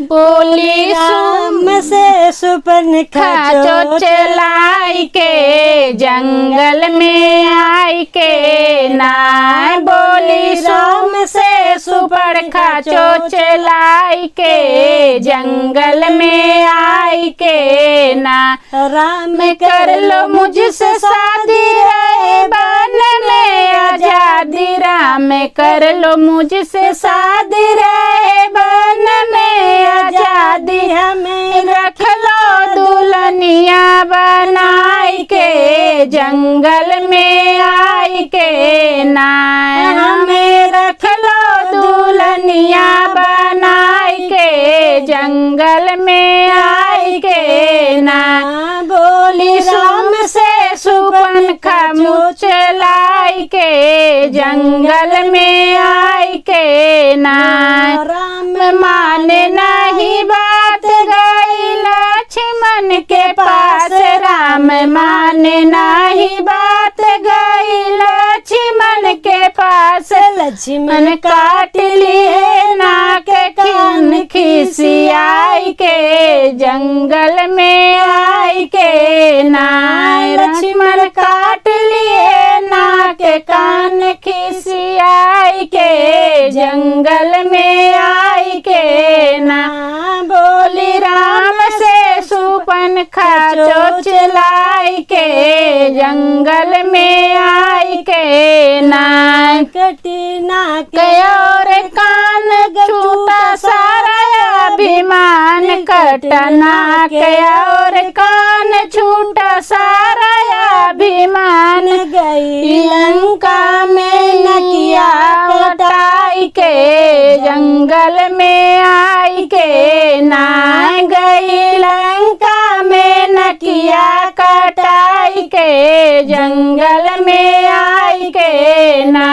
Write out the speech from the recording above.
बोली राम से सुपनखा चलाई के जंगल में आई के ना। बोली राम से सुपनखा चलाई के जंगल में आई के ना। राम कर लो मुझसे शादी रहे बन में आजादी। राम कर लो मुझसे शादी रहे बन में आजादी। हमें रख लो दुल्हनिया बनाई के जंगल में आई के ना। हमें रख लो दुल्हनिया बनाई के जंगल में आई के ना। बोली राम से सुपनखा चलाई के जंगल में आई के ना। राम माने नहीं बात गई लक्ष्मण के पास। राम माने नहीं बात गई लक्ष्मण के पास। लक्ष्मण काट लिए नाक कान खिसियाई के जंगल में आई के ना। लक्ष्मण काट लिए नाक कान खिसियाई के जंगल में आई के ना। बोली राम से सुपनखा चलाई के जंगल में आई के ना। कटी नाक और कान छूटा सारा अभिमान कटना के। और कान छूटा सारा अभिमान गई लंका में नकिया कटाई के जंगल में आई के ना। गई लंका में नकिया कटाई के जंगल में आई के ना।